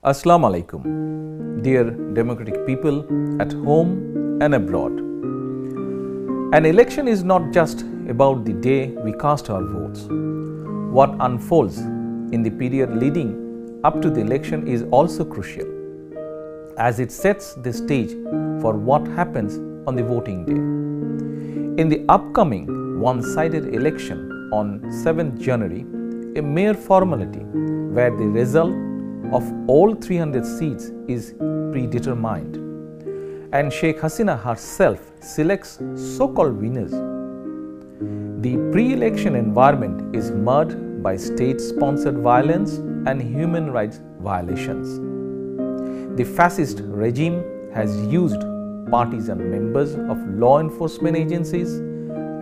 Assalamu alaikum, dear democratic people at home and abroad. An election is not just about the day we cast our votes. What unfolds in the period leading up to the election is also crucial, as it sets the stage for what happens on the voting day. In the upcoming one-sided election on 7th January, a mere formality where the result of all 300 seats is predetermined, and Sheikh Hasina herself selects so-called winners. The pre-election environment is marred by state-sponsored violence and human rights violations. The fascist regime has used partisan members of law enforcement agencies,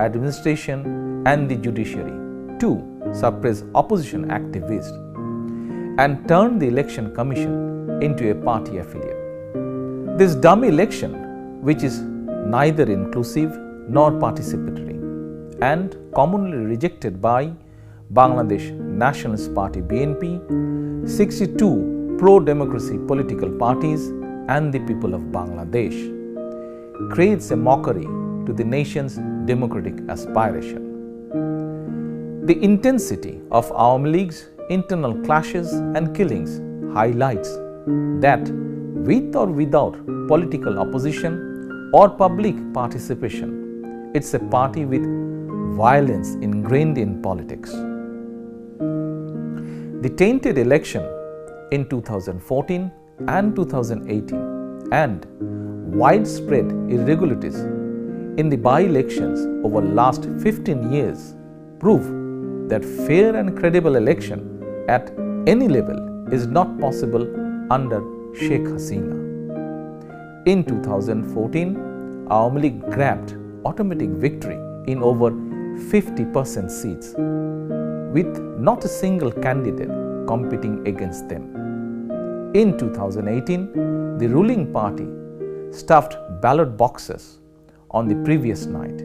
administration, and the judiciary to suppress opposition activists and turned the Election Commission into a party affiliate. This dummy election, which is neither inclusive nor participatory and commonly rejected by Bangladesh Nationalist Party BNP, 62 pro-democracy political parties and the people of Bangladesh, creates a mockery to the nation's democratic aspiration. The intensity of Awami League's internal clashes and killings highlights that with or without political opposition or public participation, it's a party with violence ingrained in politics. The tainted election in 2014 and 2018 and widespread irregularities in the by-elections over the last 15 years prove that fair and credible election at any level is not possible under Sheikh Hasina. In 2014, Awami League grabbed automatic victory in over 50% seats, with not a single candidate competing against them. In 2018, the ruling party stuffed ballot boxes on the previous night,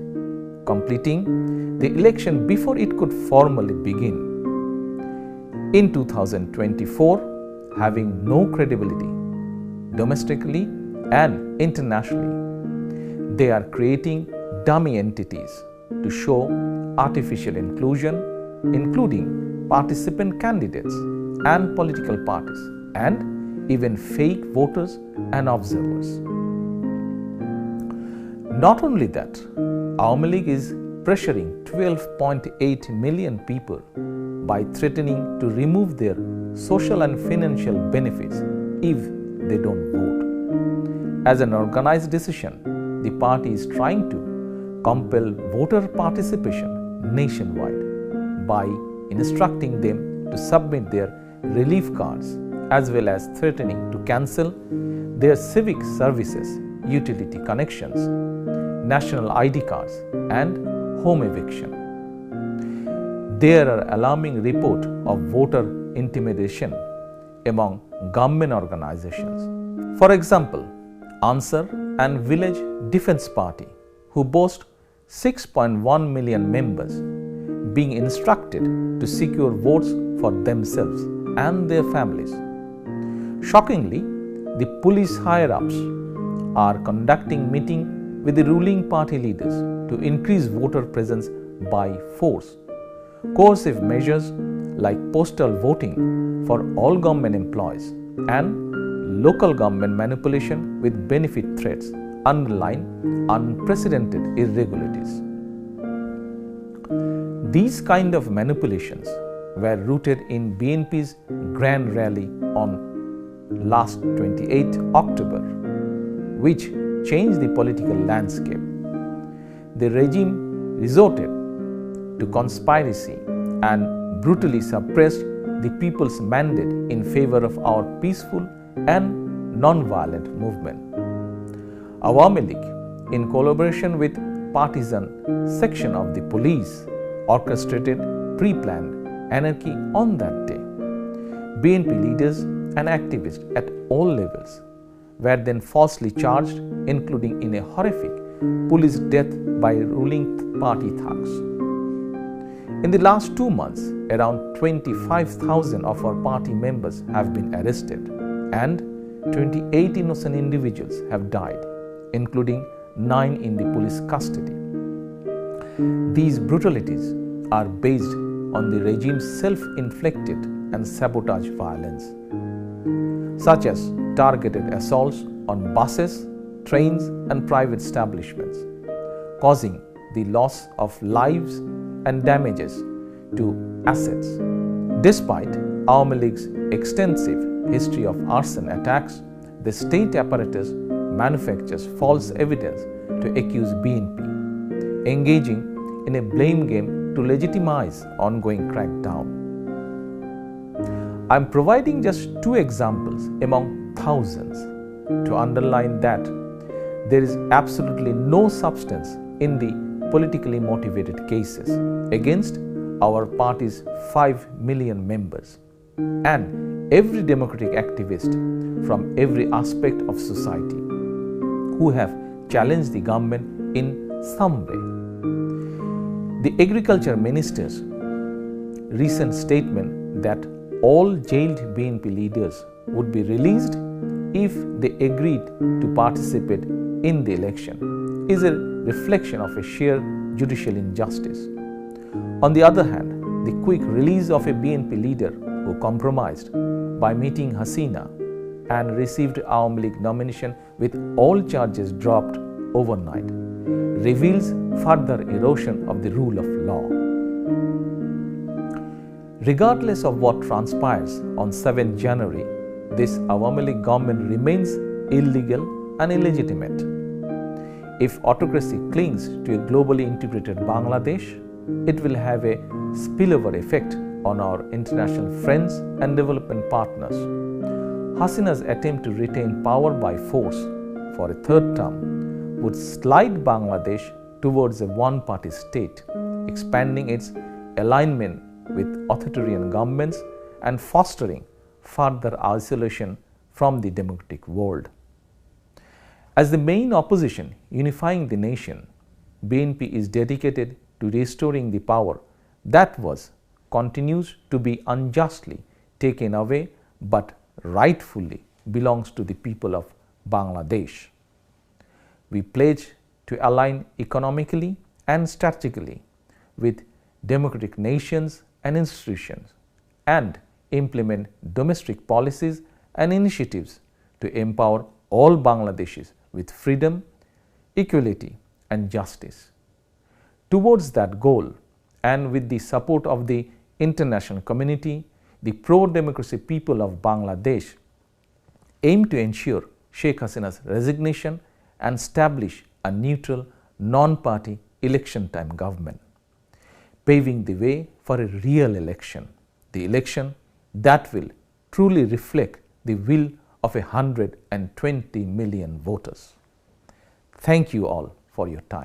completing the election before it could formally begin. In 2024, having no credibility domestically and internationally, they are creating dummy entities to show artificial inclusion, including participant candidates and political parties, and even fake voters and observers. Not only that, Awami League is pressuring 12.8 million people by threatening to remove their social and financial benefits if they don't vote. As an organized decision, the party is trying to compel voter participation nationwide by instructing them to submit their relief cards, as well as threatening to cancel their civic services, utility connections, national ID cards, and home eviction. There are alarming reports of voter intimidation among government organizations. For example, Ansar and Village Defense Party, who boast 6.1 million members, being instructed to secure votes for themselves and their families. Shockingly, the police higher-ups are conducting meetings with the ruling party leaders to increase voter presence by force. Coercive measures like postal voting for all government employees and local government manipulation with benefit threats underline unprecedented irregularities. These kind of manipulations were rooted in BNP's grand rally on last 28 October, which changed the political landscape. The regime resorted to conspiracy and brutally suppressed the people's mandate in favor of our peaceful and non-violent movement. Awami League, in collaboration with partisan section of the police, orchestrated pre-planned anarchy on that day. BNP leaders and activists at all levels were then falsely charged, including in a horrific police death by ruling party thugs. In the last 2 months, around 25,000 of our party members have been arrested and 28 innocent individuals have died, including 9 in the police custody. These brutalities are based on the regime's self-inflicted and sabotage violence, such as targeted assaults on buses, trains and private establishments, causing the loss of lives and damages to assets. Despite Awami League's extensive history of arson attacks, the state apparatus manufactures false evidence to accuse BNP, engaging in a blame game to legitimize ongoing crackdown. I am providing just 2 examples among thousands to underline that there is absolutely no substance in the politically motivated cases against our party's 5 million members and every democratic activist from every aspect of society who have challenged the government in some way. The Agriculture Minister's recent statement that all jailed BNP leaders would be released if they agreed to participate in the election is a reflection of a sheer judicial injustice. On the other hand, the quick release of a BNP leader who compromised by meeting Hasina and received Awami League nomination with all charges dropped overnight reveals further erosion of the rule of law. Regardless of what transpires on 7th January, this Awami League government remains illegal and illegitimate. If autocracy clings to a globally integrated Bangladesh, it will have a spillover effect on our international friends and development partners. Hasina's attempt to retain power by force for a 3rd term would slide Bangladesh towards a one-party state, expanding its alignment with authoritarian governments and fostering further isolation from the democratic world. As the main opposition unifying the nation, BNP is dedicated to restoring the power that continues to be unjustly taken away but rightfully belongs to the people of Bangladesh. We pledge to align economically and strategically with democratic nations and institutions and implement domestic policies and initiatives to empower all Bangladeshis with freedom, equality and justice. Towards that goal, and with the support of the international community, the pro-democracy people of Bangladesh aim to ensure Sheikh Hasina's resignation and establish a neutral, non-party election-time government, paving the way for a real election, the election that will truly reflect the will of 120 million voters. Thank you all for your time.